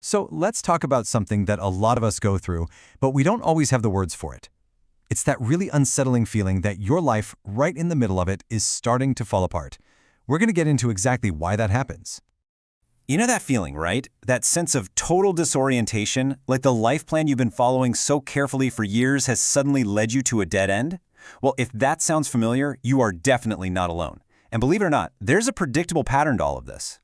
So let's talk about something that a lot of us go through, but we don't always have the words for it. It's that really unsettling feeling that your life, right in the middle of it, is starting to fall apart. We're going to get into exactly why that happens. You know that feeling, right? That sense of total disorientation, like the life plan you've been following so carefully for years has suddenly led you to a dead end? Well, if that sounds familiar, you are definitely not alone. And believe it or not, there's a predictable pattern to all of this.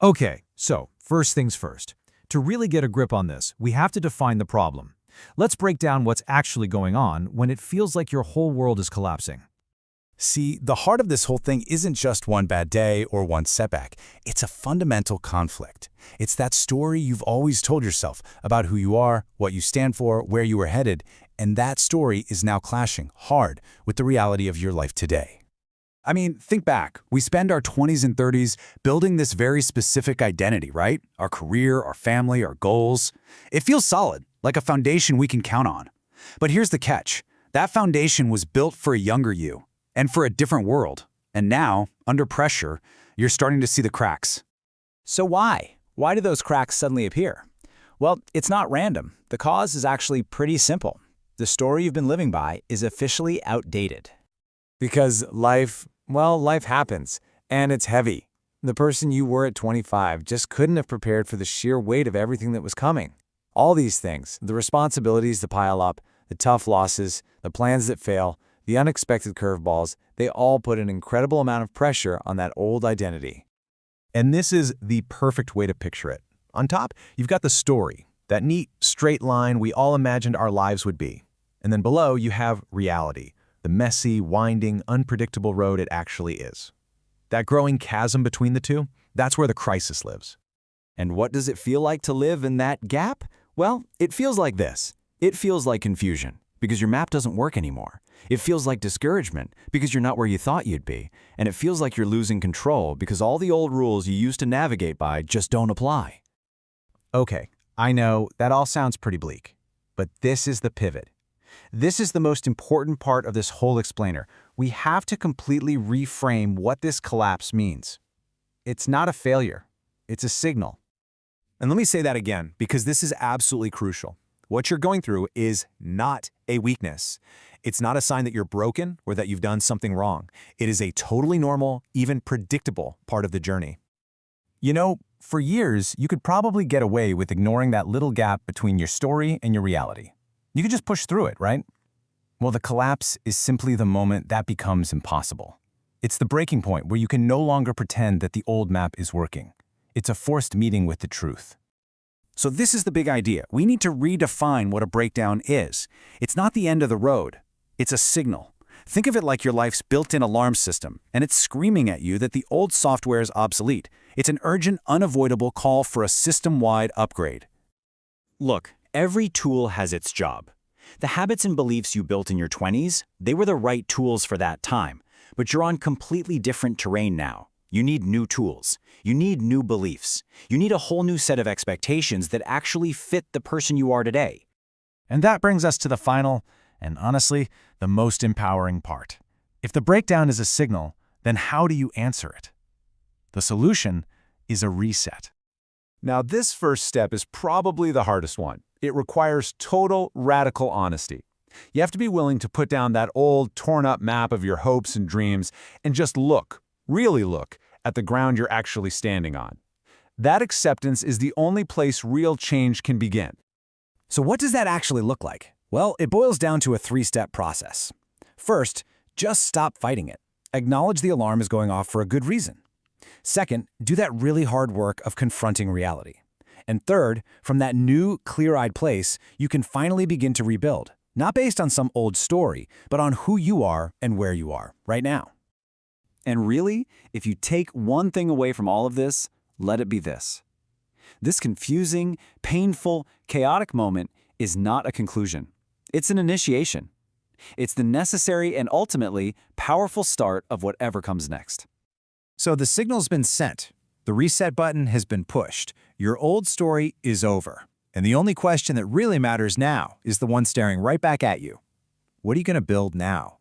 Okay, so first things first. To really get a grip on this, we have to define the problem. Let's break down what's actually going on when it feels like your whole world is collapsing. See, the heart of this whole thing isn't just one bad day or one setback. It's a fundamental conflict. It's that story you've always told yourself about who you are, what you stand for, where you are headed, and that story is now clashing hard with the reality of your life today. I mean, think back. We spend our 20s and 30s building this very specific identity, right? Our career, our family, our goals. It feels solid, like a foundation we can count on. But here's the catch. That foundation was built for a younger you and for a different world. And now, under pressure, you're starting to see the cracks. So why? Why do those cracks suddenly appear? Well, it's not random. The cause is actually pretty simple. The story you've been living by is officially outdated. Because life happens, and it's heavy. The person you were at 25 just couldn't have prepared for the sheer weight of everything that was coming. All these things, the responsibilities that pile up, the tough losses, the plans that fail, the unexpected curveballs, they all put an incredible amount of pressure on that old identity. And this is the perfect way to picture it. On top, you've got the story, that neat, straight line we all imagined our lives would be. And then below, you have reality, the messy, winding, unpredictable road it actually is. That growing chasm between the two, that's where the crisis lives. And what does it feel like to live in that gap? Well, it feels like this. It feels like confusion, because your map doesn't work anymore. It feels like discouragement, because you're not where you thought you'd be. And it feels like you're losing control, because all the old rules you used to navigate by just don't apply. Okay, I know that all sounds pretty bleak, but this is the pivot. This is the most important part of this whole explainer. We have to completely reframe what this collapse means. It's not a failure. It's a signal. And let me say that again, because this is absolutely crucial. What you're going through is not a weakness. It's not a sign that you're broken or that you've done something wrong. It is a totally normal, even predictable part of the journey. You know, for years, you could probably get away with ignoring that little gap between your story and your reality. You could just push through it, right? Well, the collapse is simply the moment that becomes impossible. It's the breaking point where you can no longer pretend that the old map is working. It's a forced meeting with the truth. So this is the big idea. We need to redefine what a breakdown is. It's not the end of the road. It's a signal. Think of it like your life's built-in alarm system, and it's screaming at you that the old software is obsolete. It's an urgent, unavoidable call for a system-wide upgrade. Look, every tool has its job. The habits and beliefs you built in your 20s, they were the right tools for that time, but you're on completely different terrain now. You need new tools. You need new beliefs. You need a whole new set of expectations that actually fit the person you are today. And that brings us to the final, and honestly, the most empowering part. If the breakdown is a signal, then how do you answer it? The solution is a reset. Now, this first step is probably the hardest one. It requires total, radical honesty. You have to be willing to put down that old, torn-up map of your hopes and dreams and just look, really look, at the ground you're actually standing on. That acceptance is the only place real change can begin. So what does that actually look like? Well, it boils down to a three-step process. First, just stop fighting it. Acknowledge the alarm is going off for a good reason. Second, do that really hard work of confronting reality. And third, from that new, clear-eyed place, you can finally begin to rebuild, not based on some old story, but on who you are and where you are right now. And really, if you take one thing away from all of this, let it be this. This confusing, painful, chaotic moment is not a conclusion. It's an initiation. It's the necessary and ultimately powerful start of whatever comes next. So the signal's been sent. The reset button has been pushed. Your old story is over. And the only question that really matters now is the one staring right back at you. What are you going to build now?